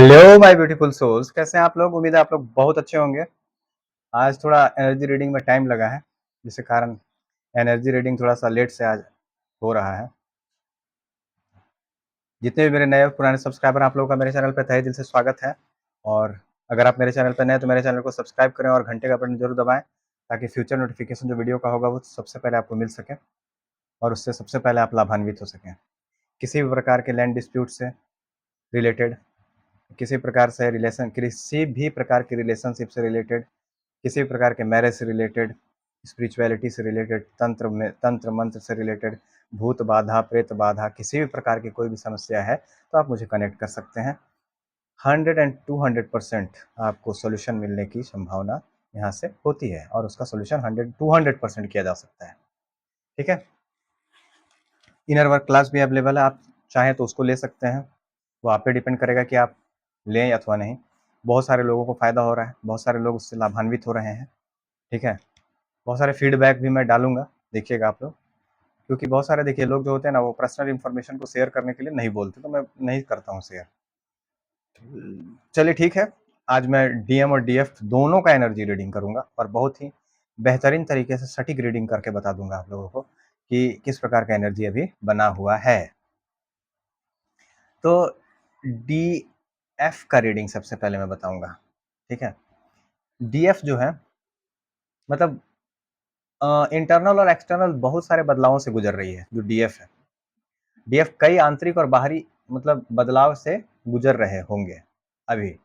Hello my beautiful souls, कैसे हैं आप लोग। उम्मीद है आप लोग बहुत अच्छे होंगे। आज थोड़ा एनर्जी रीडिंग में टाइम लगा है, जिसके कारण एनर्जी रीडिंग थोड़ा सा लेट से आज हो रहा है। जितने भी मेरे नए और पुराने सब्सक्राइबर, आप लोगों का मेरे चैनल पर तहे दिल से स्वागत है। और अगर आप मेरे चैनल पर नए तो मेरे चैनल को सब्सक्राइब करें और घंटे का बटन जरूर दबाएं, ताकि फ्यूचर नोटिफिकेशन जो वीडियो का होगा वो सबसे पहले आपको मिल सके और उससे सबसे पहले आप लाभान्वित हो सकें। किसी भी प्रकार के लैंड डिस्प्यूट से रिलेटेड, किसी भी प्रकार की रिलेशनशिप से रिलेटेड, किसी भी प्रकार के मैरिज से रिलेटेड, स्पिरिचुअलिटी से रिलेटेड, तंत्र मंत्र से रिलेटेड, भूत बाधा, प्रेत बाधा, किसी भी प्रकार की कोई भी समस्या है तो आप मुझे कनेक्ट कर सकते हैं। 100% आपको सोल्यूशन मिलने की संभावना यहाँ से होती है और उसका सोल्यूशन 100-200% किया जा सकता है। ठीक है। इनर वर्क क्लास भी अवेलेबल है, आप चाहें तो उसको ले सकते हैं। वो आप पे डिपेंड करेगा कि आप लें अथवा नहीं। बहुत सारे लोगों को फ़ायदा हो रहा है, बहुत सारे लोग उससे लाभान्वित हो रहे हैं। ठीक है। बहुत सारे फीडबैक भी मैं डालूंगा, देखिएगा आप लोग, क्योंकि बहुत सारे देखिए लोग जो होते हैं ना, वो पर्सनल इन्फॉर्मेशन को शेयर करने के लिए नहीं बोलते, तो मैं नहीं करता हूँ शेयर। चलिए ठीक है। आज मैं डीएम और डीएफ दोनों का एनर्जी रीडिंग करूंगा और बहुत ही बेहतरीन तरीके से सटीक रीडिंग करके बता दूंगा आप लोगों को कि किस प्रकार का एनर्जी अभी बना हुआ है। तो डीएफ का रीडिंग सबसे पहले मैं बताऊंगा। ठीक है। डीएफ जो है, मतलब इंटरनल और एक्सटर्नल बहुत सारे बदलावों से गुजर रही है जो डीएफ है। डीएफ कई आंतरिक और बाहरी मतलब बदलाव से गुजर रहे होंगे अभी,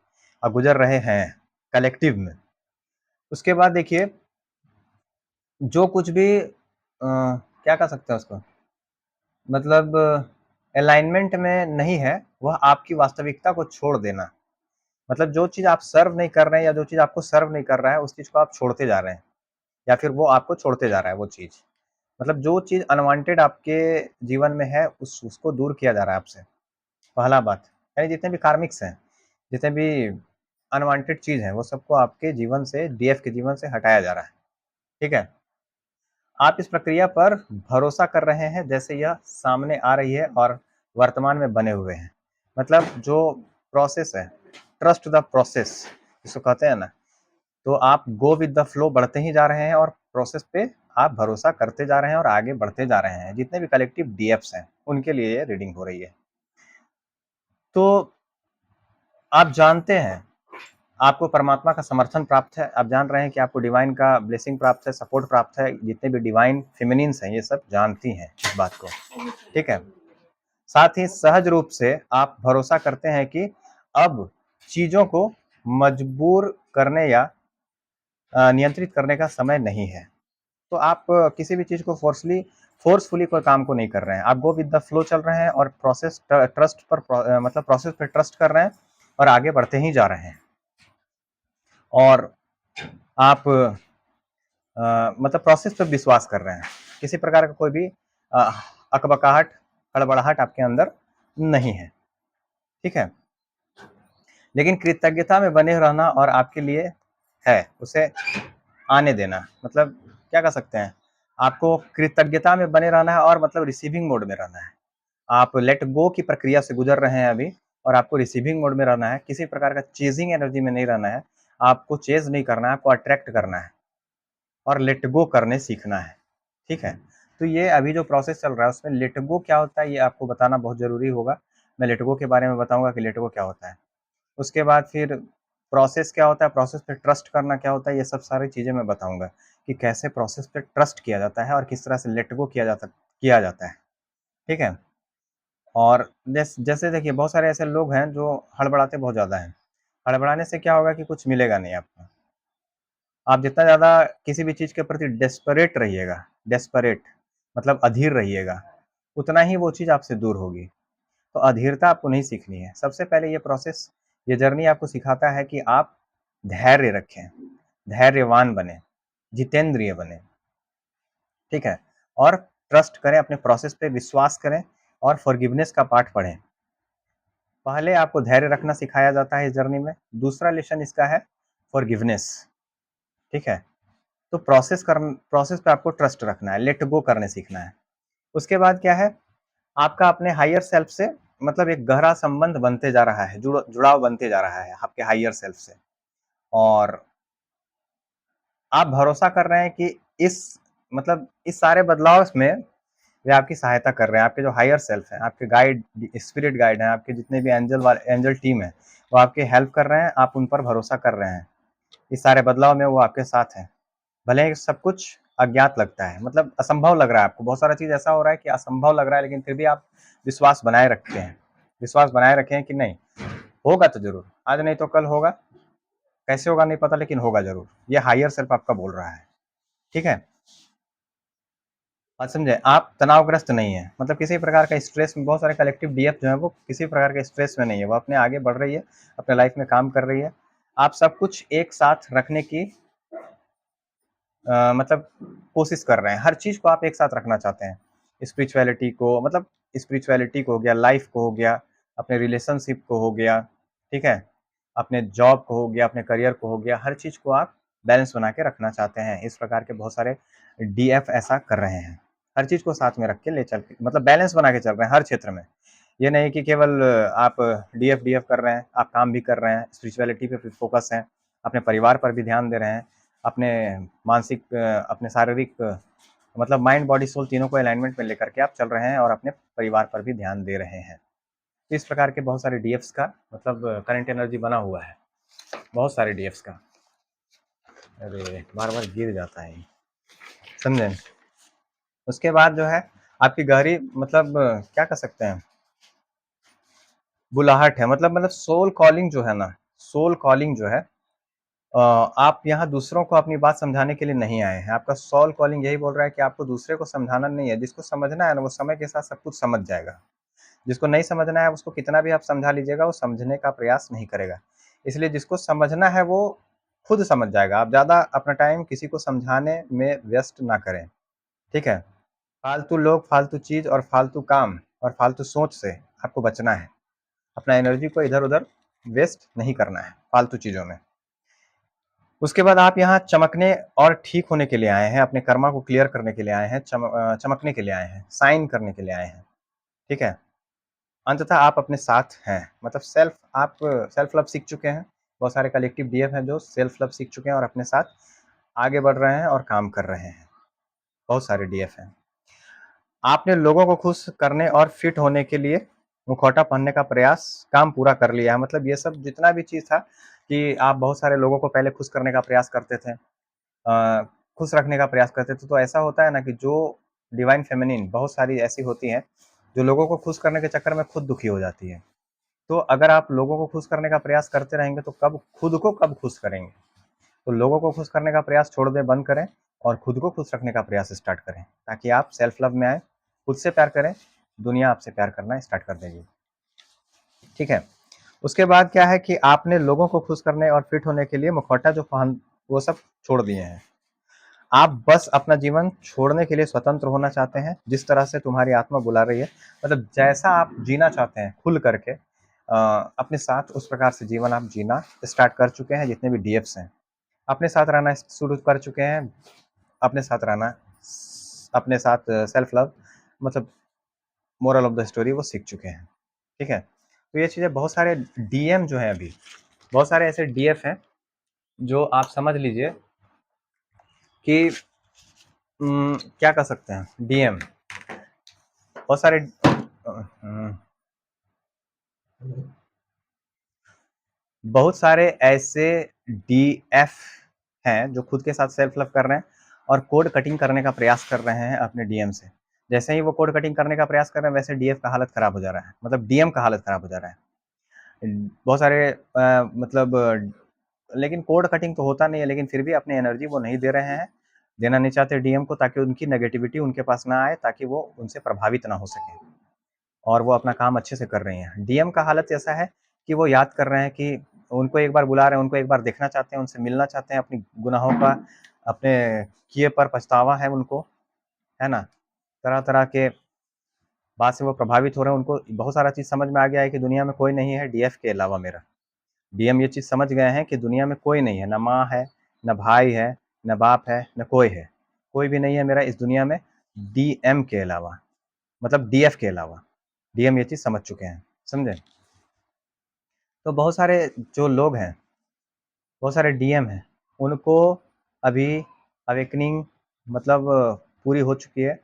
और गुजर रहे हैं कलेक्टिव में। उसके बाद देखिए, जो कुछ भी क्या कह सकते हैं उसको, मतलब अलाइनमेंट में नहीं है, वह आपकी वास्तविकता को छोड़ देना। मतलब जो चीज़ आप सर्व नहीं कर रहे हैं या जो चीज़ आपको सर्व नहीं कर रहा है, उस चीज़ को आप छोड़ते जा रहे हैं या फिर वो आपको छोड़ते जा रहा है वो चीज़। मतलब जो चीज़ अनवांटेड आपके जीवन में है, उसको दूर किया जा रहा है आपसे। पहला बात, यानी जितने भी कार्मिक्स हैं, जितने भी अनवांटेड चीज़ हैं, वो सबको आपके जीवन से, डीएफ के जीवन से हटाया जा रहा है। ठीक है। आप इस प्रक्रिया पर भरोसा कर रहे हैं जैसे यह सामने आ रही है और वर्तमान में बने हुए हैं। मतलब जो प्रोसेस है, ट्रस्ट द प्रोसेस जिसको कहते हैं ना, तो आप गो विद द फ्लो बढ़ते ही जा रहे हैं और प्रोसेस पे आप भरोसा करते जा रहे हैं और आगे बढ़ते जा रहे हैं। जितने भी कलेक्टिव डीएफ्स हैं, उनके लिए ये रीडिंग हो रही है। तो आप जानते हैं, आपको परमात्मा का समर्थन प्राप्त है। आप जान रहे हैं कि आपको डिवाइन का ब्लेसिंग प्राप्त है, सपोर्ट प्राप्त है। जितने भी डिवाइन फेमिनिन्स हैं, ये सब जानती हैं इस बात को। ठीक है। साथ ही सहज रूप से आप भरोसा करते हैं कि अब चीजों को मजबूर करने या नियंत्रित करने का समय नहीं है। तो आप किसी भी चीज को फोर्सफुली कोई काम को नहीं कर रहे हैं। आप गो विद द फ्लो चल रहे हैं और मतलब प्रोसेस पे ट्रस्ट कर रहे हैं और आगे बढ़ते ही जा रहे हैं। और आप मतलब प्रोसेस पे विश्वास कर रहे हैं। किसी प्रकार का कोई भी अकबकाहट, हड़बड़ाहट आपके अंदर नहीं है। ठीक है। लेकिन कृतज्ञता में बने रहना और आपके लिए है उसे आने देना। मतलब क्या कह सकते हैं, आपको कृतज्ञता में बने रहना है और मतलब रिसीविंग मोड में रहना है। आप लेट गो की प्रक्रिया से गुजर रहे हैं अभी और आपको रिसीविंग मोड में रहना है। किसी प्रकार का चेजिंग एनर्जी में नहीं रहना है। आपको चेज नहीं करना है, आपको अट्रैक्ट करना है और लेट गो करने सीखना है। ठीक है। तो ये अभी जो प्रोसेस चल रहा है उसमें लेट गो क्या होता है, ये आपको बताना बहुत जरूरी होगा। मैं लेट गो के बारे में बताऊंगा कि लेट गो क्या होता है। उसके बाद फिर प्रोसेस क्या होता है, प्रोसेस पे ट्रस्ट करना क्या होता है, ये सब सारी चीज़ें मैं बताऊंगा कि कैसे प्रोसेस पे ट्रस्ट किया जाता है और किस तरह से लेट गो किया जाता है। ठीक है। और जैसे देखिए, बहुत सारे ऐसे लोग हैं जो हड़बड़ाते बहुत ज़्यादा हैं। हड़बड़ाने से क्या होगा कि कुछ मिलेगा नहीं आपको। आप जितना ज़्यादा किसी भी चीज़ के प्रति डेस्परेट रहिएगा, डेस्परेट मतलब अधीर रहिएगा, उतना ही वो चीज़ आपसे दूर होगी। तो अधीरता आपको नहीं सीखनी है। सबसे पहले ये प्रोसेस, ये जर्नी आपको सिखाता है कि आप धैर्य रखें, धैर्यवान बने, जितेंद्रिय बने। ठीक है। और ट्रस्ट करें, अपने प्रोसेस पे विश्वास करें और फॉरगिवनेस का पाठ पढ़ें। पहले आपको धैर्य रखना सिखाया जाता है इस जर्नी में। दूसरा लेसन इसका है फॉरगिवनेस। ठीक है। तो प्रोसेस पे आपको ट्रस्ट रखना है, लेट गो करने सीखना है। उसके बाद क्या है, आपका अपने हायर सेल्फ से मतलब एक गहरा संबंध बनते जा रहा है, जुड़ाव बनते जा रहा है आपके हायर सेल्फ से, और आप भरोसा कर रहे हैं कि इस सारे बदलाव में वे आपकी सहायता कर रहे हैं। आपके जो हायर सेल्फ हैं, आपके गाइड, स्पिरिट गाइड हैं, आपके जितने भी एंजल टीम है, वो आपकी हेल्प कर रहे हैं, आप उन पर भरोसा कर रहे हैं। इस सारे बदलाव में वो आपके साथ हैं। भले ही सब कुछ अज्ञात लगता है, मतलब असंभव लग रहा है आपको, बहुत सारा चीज़ ऐसा हो रहा है कि असंभव लग रहा है, लेकिन फिर भी आप विश्वास बनाए रखते हैं। विश्वास बनाए रखे हैं कि नहीं, होगा तो ज़रूर, आज नहीं तो कल होगा। कैसे होगा नहीं पता, लेकिन होगा ज़रूर। ये हायर सेल्फ आपका बोल रहा है, ठीक है? बात समझे? आप तनावग्रस्त नहीं हैं, मतलब किसी प्रकार का स्ट्रेस में, बहुत सारे कलेक्टिव डीएफ जो है वो किसी प्रकार के स्ट्रेस में नहीं है, वो अपने आगे बढ़ रही है, अपने लाइफ में काम कर रही है। आप सब कुछ एक साथ रखने की मतलब कोशिश कर रहे हैं, हर चीज़ को आप एक साथ रखना चाहते हैं। स्पिरिचुअलिटी को, मतलब स्पिरिचुअलिटी को हो गया, लाइफ को हो गया, अपने रिलेशनशिप को हो गया, ठीक है? अपने जॉब को हो गया, अपने करियर को हो गया, हर चीज़ को आप बैलेंस बना के रखना चाहते हैं। इस प्रकार के बहुत सारे डीएफ ऐसा कर रहे हैं। हर चीज़ को साथ में रख के ले चल के, मतलब बैलेंस बना के चल रहे हैं हर क्षेत्र में। ये नहीं कि केवल आप डीएफ कर रहे हैं, आप काम भी कर रहे हैं, स्पिरिचुअलिटी पे फोकस हैं, अपने परिवार पर भी ध्यान दे रहे हैं, अपने मानसिक अपने शारीरिक मतलब माइंड, बॉडी, सोल तीनों को अलाइनमेंट में लेकर के आप चल रहे हैं, और अपने परिवार पर भी ध्यान दे रहे हैं। तो इस प्रकार के बहुत सारे डीएफ्स का मतलब करंट एनर्जी बना हुआ है, बहुत सारे डीएफ्स का। अरे बार-बार गिर जाता है ये, समझे? उसके बाद जो है आपकी गहरी मतलब क्या कह सकते हैं, बुलाहट है, मतलब सोल कॉलिंग जो है ना, सोल कॉलिंग जो है, आप यहाँ दूसरों को अपनी बात समझाने के लिए नहीं आए हैं। आपका सोल कॉलिंग यही बोल रहा है कि आपको दूसरे को समझाना नहीं है, जिसको समझना है ना वो समय के साथ सब कुछ समझ जाएगा। जिसको नहीं समझना है उसको कितना भी आप समझा लीजिएगा, वो समझने का प्रयास नहीं करेगा। इसलिए जिसको समझना है वो खुद समझ जाएगा। आप ज़्यादा अपना टाइम किसी को समझाने में व्यस्त ना करें, ठीक है? फालतू लोग, फालतू चीज़ और फालतू काम और फालतू सोच से आपको बचना है। अपना एनर्जी को इधर-उधर वेस्ट नहीं करना है फालतू चीज़ों में। उसके बाद आप यहाँ चमकने और ठीक होने के लिए आए हैं, अपने कर्मा को क्लियर करने के लिए आए हैं, चमकने के लिए आए हैं, शाइन करने के लिए आए हैं, ठीक है? अंततः आप अपने साथ हैं, मतलब आप सेल्फ लव सीख चुके हैं। बहुत सारे कलेक्टिव डीएफ हैं जो सेल्फ लव सीख चुके हैं और अपने साथ आगे बढ़ रहे हैं और काम कर रहे हैं। बहुत सारे डीएफ हैं। आपने लोगों को खुश करने और फिट होने के लिए मुखौटा पहनने का प्रयास काम पूरा कर लिया है। मतलब ये सब जितना भी चीज़ था कि आप बहुत सारे लोगों को पहले खुश करने का प्रयास करते थे, खुश रखने का प्रयास करते थे, तो ऐसा होता है ना कि जो डिवाइन फेमिनिन बहुत सारी ऐसी होती हैं, जो लोगों को खुश करने के चक्कर में खुद दुखी हो जाती है। तो अगर आप लोगों को खुश करने का प्रयास करते रहेंगे तो खुद को कब खुश करेंगे? तो लोगों को खुश करने का प्रयास छोड़ दें, बंद करें, और खुद को खुश रखने का प्रयास स्टार्ट करें, ताकि आप सेल्फ लव में आए, खुद से प्यार करें, दुनिया आपसे प्यार करना स्टार्ट कर देगी, ठीक है? उसके बाद क्या है कि आपने लोगों को खुश करने और फिट होने के लिए मुखौटा जो पहन, वो सब छोड़ दिए हैं। आप बस अपना जीवन छोड़ने के लिए स्वतंत्र होना चाहते हैं, जिस तरह से तुम्हारी आत्मा बुला रही है, मतलब जैसा आप जीना चाहते हैं खुल करके अपने साथ, उस प्रकार से जीवन आप जीना स्टार्ट कर चुके हैं। जितने भी डीएफ्स हैं अपने साथ रहना शुरू कर चुके हैं, अपने साथ रहना, अपने साथ सेल्फ लव, मतलब मोरल ऑफ द स्टोरी वो सीख चुके हैं, ठीक है? तो ये चीज़ें बहुत सारे डीएम जो हैं, अभी बहुत सारे ऐसे डीएफ हैं जो आप समझ लीजिए कि क्या कह सकते हैं, डीएम बहुत सारे बहुत सारे ऐसे डीएफ हैं जो खुद के साथ सेल्फ लव कर रहे हैं और कोड कटिंग करने का प्रयास कर रहे हैं अपने डीएम से। जैसे ही वो कोड कटिंग करने का प्रयास कर रहे हैं, वैसे डीएफ का हालत खराब हो जा रहा है, मतलब डीएम का हालत खराब हो जा रहा है। बहुत सारे मतलब लेकिन कोड कटिंग तो होता नहीं है, लेकिन फिर भी अपनी एनर्जी वो नहीं दे रहे हैं, देना नहीं चाहते डीएम को, ताकि उनकी नेगेटिविटी उनके पास ना आए, ताकि वो उनसे प्रभावित ना हो सके, और वो अपना काम अच्छे से कर रही हैं। डीएम का हालत ऐसा है कि वो याद कर रहे हैं कि उनको एक बार बुला रहे हैं, उनको एक बार देखना चाहते हैं, उनसे मिलना चाहते हैं, अपनी गुनाहों का, अपने किए पर पछतावा है उनको, है ना? तरह-तरह के बात से वो प्रभावित हो रहे हैं, उनको बहुत सारा चीज़ समझ में आ गया है कि दुनिया में कोई नहीं है डीएफ के अलावा मेरा। डीएम ये चीज़ समझ गए हैं कि दुनिया में कोई नहीं है, ना माँ है, ना भाई है, ना बाप है, ना कोई है। कोई भी नहीं है मेरा इस दुनिया में डीएम के अलावा, मतलब डीएफ के अलावा। डीएम ये चीज़ समझ चुके हैं। समझे? तो बहुत सारे जो लोग हैं, बहुत सारे डीएम हैं, उनको अभी अवेकनिंग मतलब पूरी हो चुकी है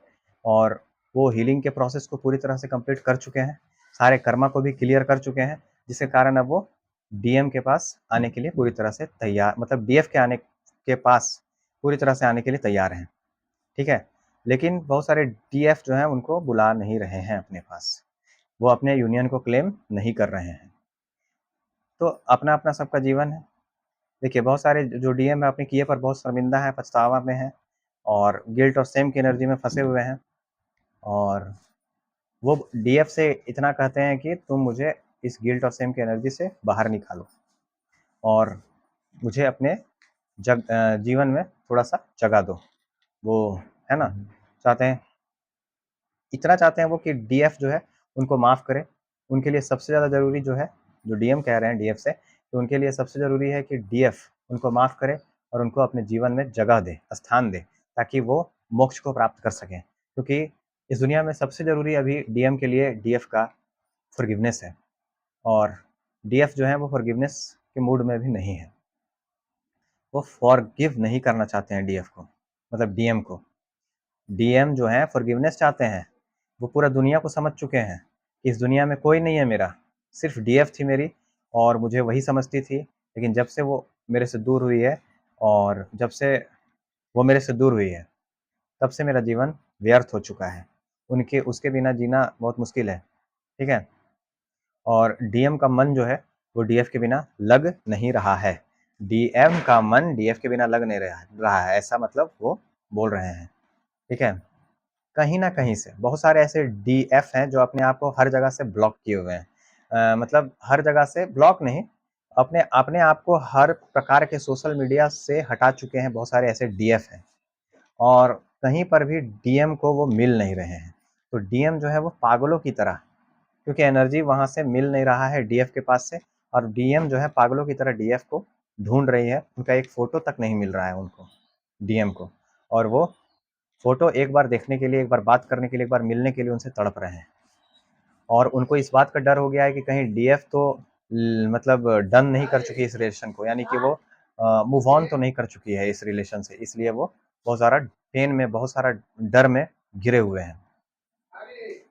और वो हीलिंग के प्रोसेस को पूरी तरह से कंप्लीट कर चुके हैं, सारे कर्मा को भी क्लियर कर चुके हैं, जिसके कारण अब वो डीएम के पास आने के लिए पूरी तरह से तैयार, मतलब डीएफ के आने के पास पूरी तरह से आने के लिए तैयार हैं, ठीक है? लेकिन बहुत सारे डीएफ जो हैं उनको बुला नहीं रहे हैं अपने पास, वो अपने यूनियन को क्लेम नहीं कर रहे हैं। तो अपना-अपना सबका जीवन है। देखिए, बहुत सारे जो डीएम है अपने किए पर बहुत शर्मिंदा हैं, पछतावा में हैं और गिल्ट और शेम की एनर्जी में फँसे हुए हैं और वो डीएफ से इतना कहते हैं कि तुम मुझे इस गिल्ट और शेम की एनर्जी से बाहर निकालो और मुझे अपने जीवन में थोड़ा-सा जगह दो। वो है ना? चाहते हैं, इतना चाहते हैं वो कि डीएफ जो है उनको माफ़ करे। उनके लिए सबसे ज़्यादा ज़रूरी जो है, जो डीएम कह रहे हैं डीएफ से, तो उनके लिए सबसे ज़रूरी है कि डीएफ उनको माफ़ करे और उनको अपने जीवन में जगह दे, स्थान दे, ताकि वो मोक्ष को प्राप्त कर सकें। क्योंकि इस दुनिया में सबसे ज़रूरी अभी डीएम के लिए डीएफ का फ़ॉरगिवनेस है और डीएफ जो है वो फ़ॉरगिवनेस के मूड में भी नहीं है। वो फ़ॉरगिव नहीं करना चाहते हैं डीएफ को, मतलब डीएम को। डीएम जो हैं फ़ॉरगिवनेस चाहते हैं। वो पूरा दुनिया को समझ चुके हैं कि इस दुनिया में कोई नहीं है मेरा, सिर्फ़ डीएफ थी मेरी और मुझे वही समझती थी। लेकिन जब से वो मेरे से दूर हुई है और जब से वो मेरे से दूर हुई है, तब से मेरा जीवन व्यर्थ हो चुका है। उनके उसके बिना जीना बहुत मुश्किल है, ठीक है? और डीएम का मन जो है, वो डीएफ के बिना लग नहीं रहा है। डीएम का मन डीएफ के बिना लग नहीं रहा है, ऐसा मतलब वो बोल रहे हैं, ठीक है? कहीं न कहीं से बहुत सारे ऐसे डीएफ हैं जो अपने आप को हर जगह से ब्लॉक किए हुए हैं। मतलब हर जगह से ब्लॉक नहीं, अपने अपने आप को हर प्रकार के सोशल मीडिया से हटा चुके हैं, बहुत सारे ऐसे डीएफ हैं और कहीं पर भी डीएम को वो मिल नहीं रहे हैं। तो डीएम जो है वो पागलों की तरह, क्योंकि एनर्जी वहाँ से मिल नहीं रहा है डीएफ के पास से और डीएम जो है पागलों की तरह डीएफ को ढूँढ रही है, उनका एक फ़ोटो तक नहीं मिल रहा है उनको, डीएम को, और वो फ़ोटो एक बार देखने के लिए, एक बार बात करने के लिए, एक बार मिलने के लिए उनसे तड़प रहे हैं और उनको इस बात का डर हो गया है कि कहीं डीएफ तो मतलब डन नहीं कर चुकी इस रिलेशन को, यानी कि वो मूव ऑन तो नहीं कर चुकी है इस रिलेशन से, इसलिए वो बहुत सारा पेन में, बहुत सारा डर में घिरे हुए हैं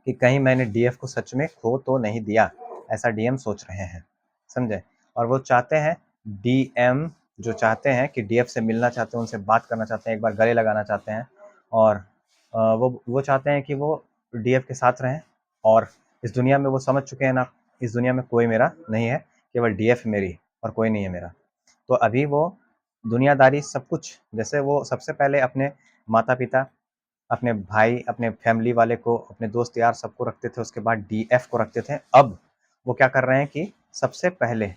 कि कहीं मैंने डीएफ को सच में खो तो नहीं दिया, ऐसा डीएम सोच रहे हैं, समझे? और वो चाहते हैं, डीएम जो चाहते हैं कि डीएफ से मिलना चाहते हैं, उनसे बात करना चाहते हैं, एक बार गले लगाना चाहते हैं और वो चाहते हैं कि वो डीएफ के साथ रहें और इस दुनिया में वो समझ चुके हैं ना, इस दुनिया में कोई मेरा नहीं है, केवल डीएफ मेरी और कोई नहीं है मेरा। तो अभी वो दुनियादारी सब कुछ, जैसे वो सबसे पहले अपने माता-पिता, अपने भाई, अपने फैमिली वाले को, अपने दोस्त यार सबको रखते थे, उसके बाद डीएफ को रखते थे। अब वो क्या कर रहे हैं कि सबसे पहले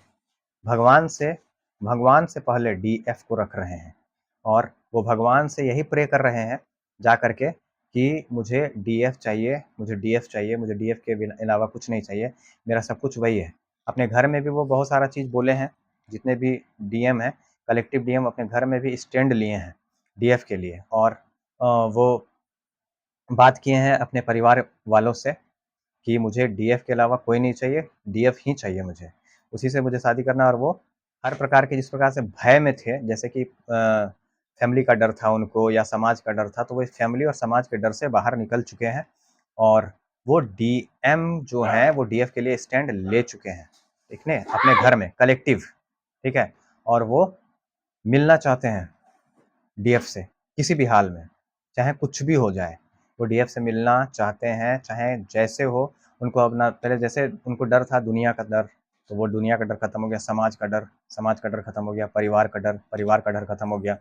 भगवान से भगवान से पहले डीएफ को रख रहे हैं और वो भगवान से यही प्रे कर रहे हैं जा कर के कि मुझे डीएफ चाहिए, मुझे डीएफ चाहिए, मुझे डीएफ के बिना अलावा कुछ नहीं चाहिए, मेरा सब कुछ वही है। अपने घर में भी वो बहुत सारा चीज़ बोले हैं, जितने भी डीएम हैं, कलेक्टिव डीएम अपने घर में भी स्टैंड लिए हैं डीएफ के लिए और वो बात किए हैं अपने परिवार वालों से कि मुझे डीएफ के अलावा कोई नहीं चाहिए, डीएफ ही चाहिए मुझे। उसी से मुझे शादी करना और वो हर प्रकार के जिस प्रकार से भय में थे, जैसे कि फैमिली का डर था उनको या समाज का डर था, तो वो इस फैमिली और समाज के डर से बाहर निकल चुके हैं और वो डीएम जो हैं, वो डीएफ के लिए स्टैंड ले चुके हैं, ठीक है? अपने घर में कलेक्टिव, ठीक है? और वो मिलना चाहते हैं डीएफ से किसी भी हाल में, चाहे कुछ भी हो जाए, वो डीएफ से मिलना चाहते हैं, चाहे जैसे हो। उनको अपना पहले जैसे उनको डर था दुनिया का डर, तो वो दुनिया का डर खत्म हो गया, समाज का डर खत्म हो गया, परिवार का डर खत्म हो गया।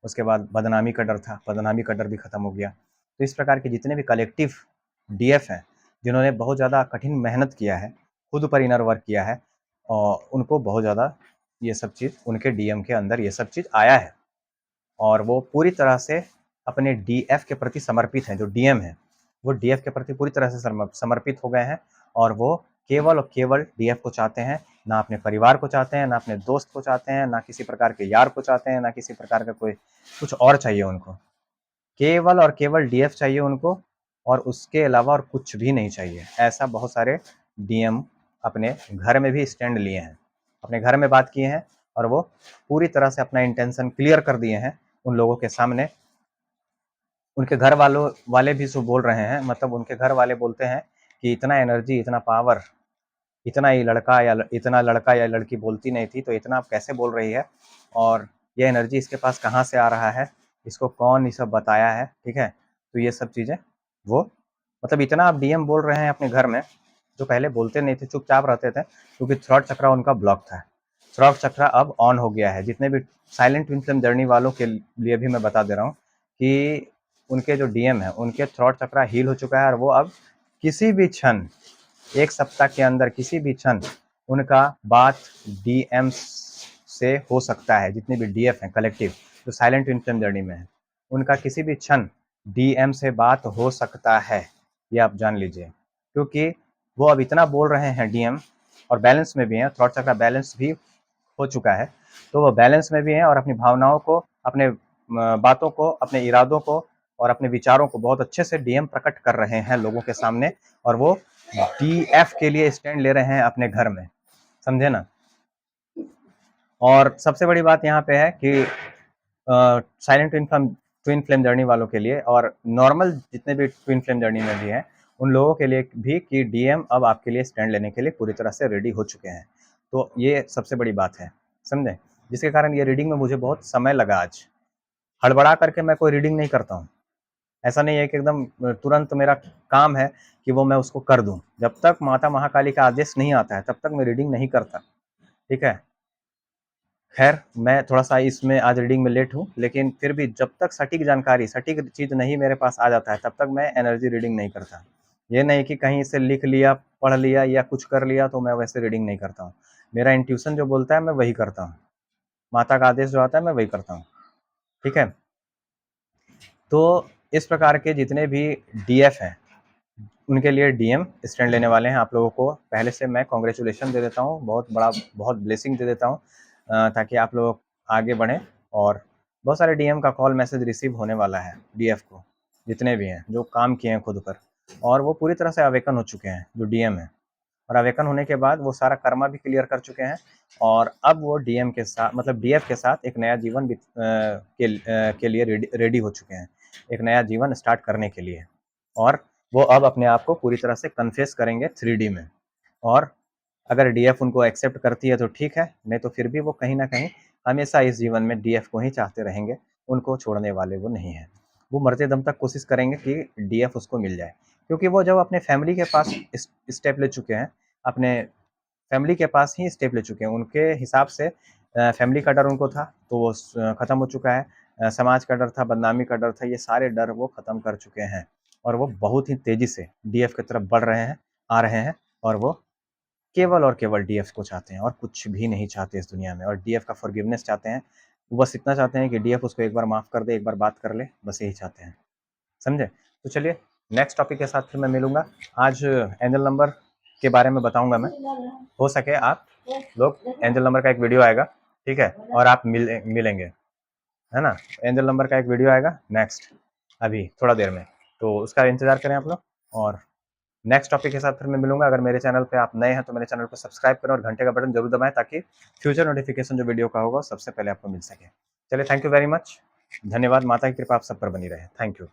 उसके बाद बदनामी का डर था, बदनामी का डर भी खत्म हो गया। तो इस प्रकार के जितने भी कलेक्टिव डीएफ हैं, जिन्होंने बहुत ज़्यादा कठिन मेहनत किया है, खुद पर इनर वर्क किया है और उनको बहुत ज़्यादा ये सब चीज़, उनके डीएम के अंदर ये सब चीज़ आया है और वो पूरी तरह से अपने डीएफ के प्रति समर्पित हैं। जो डीएम हैं, वो डीएफ के प्रति पूरी तरह से समर्पित हो गए हैं और वो केवल और केवल डीएफ को चाहते हैं, ना अपने परिवार को चाहते हैं, ना अपने दोस्त को चाहते हैं, ना किसी प्रकार के यार को चाहते हैं, ना किसी प्रकार का कोई कुछ और चाहिए उनको। केवल और केवल डीएफ चाहिए उनको और उसके अलावा और कुछ भी नहीं चाहिए। ऐसा बहुत सारे डीएम अपने घर में भी स्टैंड लिए हैं, अपने घर में बात किए हैं और वो पूरी तरह से अपना इंटेंशन क्लियर कर दिए हैं उन लोगों के सामने। उनके घर वालों वाले भी सो बोल रहे हैं, मतलब उनके घर वाले बोलते हैं कि इतना एनर्जी, इतना पावर, इतना लड़का या लड़की बोलती नहीं थी, तो इतना आप कैसे बोल रही है, और ये एनर्जी इसके पास कहाँ से आ रहा है, इसको कौन ये सब बताया है, ठीक है। तो ये सब चीज़ें वो मतलब इतना आप डीएम बोल रहे हैं अपने घर में, जो पहले बोलते नहीं थे, चुपचाप रहते थे, क्योंकि थ्रॉट चक्रा उनका ब्लॉक था। थ्रॉट चक्रा अब ऑन हो गया है। जितने भी साइलेंट ट्विन फ्लेम जर्नी वालों के लिए भी मैं बता दे रहा हूँ कि उनके जो डीएम है, उनके थ्रॉट चक्रा हील हो चुका है और वो अब किसी भी क्षण, 1 सप्ताह के अंदर किसी भी क्षण उनका बात डीएम से हो सकता है। जितने भी डीएफ हैं कलेक्टिव, जो साइलेंट ट्विन फ्लेम जर्नी में है, उनका किसी भी क्षण डीएम से बात हो सकता है, ये आप जान लीजिए। क्योंकि वो अब इतना बोल रहे हैं डीएम, और बैलेंस में भी हैं, थ्रॉट चक्रा बैलेंस भी हो चुका है, तो वो बैलेंस में भी हैं और अपनी भावनाओं को, अपने बातों को, अपने इरादों को और अपने विचारों को बहुत अच्छे से डीएम प्रकट कर रहे हैं लोगों के सामने, और वो डीएफ के लिए स्टैंड ले रहे हैं अपने घर में, समझे ना। और सबसे बड़ी बात यहाँ पे है कि साइलेंट ट्विन फ्लेम जर्नी वालों के लिए और नॉर्मल जितने भी ट्विन फ्लेम जर्नी में भी हैं, उन लोगों के लिए भी कि डीएम अब आपके लिए स्टैंड लेने के लिए पूरी तरह से रेडी हो चुके हैं। तो ये सबसे बड़ी बात है, समझे। जिसके कारण ये रीडिंग में मुझे बहुत समय लगा आज। हड़बड़ा करके मैं कोई रीडिंग नहीं करता हूँ। ऐसा नहीं है कि एकदम तुरंत मेरा काम है कि वो मैं उसको कर दूं। जब तक माता महाकाली का आदेश नहीं आता है, तब तक मैं रीडिंग नहीं करता, ठीक है। खैर, मैं थोड़ा-सा इसमें आज रीडिंग में लेट हूँ, लेकिन फिर भी जब तक सटीक जानकारी, सटीक चीज़ नहीं मेरे पास आ जाता है, तब तक मैं एनर्जी रीडिंग नहीं करता। ये नहीं कि कहीं से लिख लिया, पढ़ लिया या कुछ कर लिया तो मैं वैसे रीडिंग नहीं करता हूँ। मेरा इंट्यूशन जो बोलता है मैं वही करता हूँ। माता का आदेश जो आता है मैं वही करता हूँ, ठीक है। तो इस प्रकार के जितने भी डीएफ हैं, उनके लिए डीएम स्टैंड लेने वाले हैं। आप लोगों को पहले से मैं कांग्रेचुलेशन दे देता हूँ, बहुत ब्लेसिंग दे देता हूँ, ताकि आप लोग आगे बढ़ें। और बहुत सारे डीएम का कॉल मैसेज रिसीव होने वाला है डीएफ को, जितने भी हैं जो काम किए हैं खुद पर, और वो पूरी तरह से अवेकन हो चुके हैं जो डीएम है। और अवेकन होने के बाद वो सारा कर्मा भी क्लियर कर चुके हैं, और अब वो डीएम के साथ, मतलब डीएफ के साथ एक नया जीवन के लिए रेडी हो चुके हैं, एक नया जीवन स्टार्ट करने के लिए। और वो अब अपने आप को पूरी तरह से कन्फेस करेंगे 3D में। और अगर डीएफ उनको एक्सेप्ट करती है तो ठीक है, नहीं तो फिर भी वो कहीं ना कहीं हमेशा इस जीवन में डीएफ को ही चाहते रहेंगे, उनको छोड़ने वाले वो नहीं है। वो मरते दम तक कोशिश करेंगे कि डीएफ उसको मिल जाए, क्योंकि वो जब अपने फैमिली के पास स्टेप ले चुके हैं, अपने फैमिली के पास ही स्टेप ले चुके हैं, उनके हिसाब से फैमिली का डर उनको था तो वो ख़त्म हो चुका है, समाज का डर था, बदनामी का डर था, ये सारे डर वो ख़त्म कर चुके हैं, और वो बहुत ही तेज़ी से डीएफ की तरफ बढ़ रहे हैं, आ रहे हैं, और वो केवल और केवल डीएफ को चाहते हैं और कुछ भी नहीं चाहते इस दुनिया में, और डीएफ का फॉरगिवनेस चाहते हैं। वो बस इतना चाहते हैं कि डीएफ उसको एक बार माफ़ कर दे, एक बार बात कर ले, बस यही चाहते हैं, समझे। तो चलिए नेक्स्ट टॉपिक के साथ फिर मैं मिलूंगा। आज एंजल नंबर के बारे में बताऊंगा मैं। हो सके आप लोग, एंजल नंबर का एक वीडियो आएगा, ठीक है, और आप मिलेंगे, है ना। एंजल नंबर का एक वीडियो आएगा नेक्स्ट, अभी थोड़ा देर में, तो उसका इंतजार करें आप लोग। और नेक्स्ट टॉपिक के साथ फिर मैं मिलूंगा। अगर मेरे चैनल पे आप नए हैं तो मेरे चैनल को सब्सक्राइब करें और घंटे का बटन जरूर दबाएं, ताकि फ्यूचर नोटिफिकेशन जो वीडियो का होगा सबसे पहले आपको मिल सके। चलिए, थैंक यू वेरी मच, धन्यवाद। माता की कृपा आप सब पर बनी रहे। Thank you.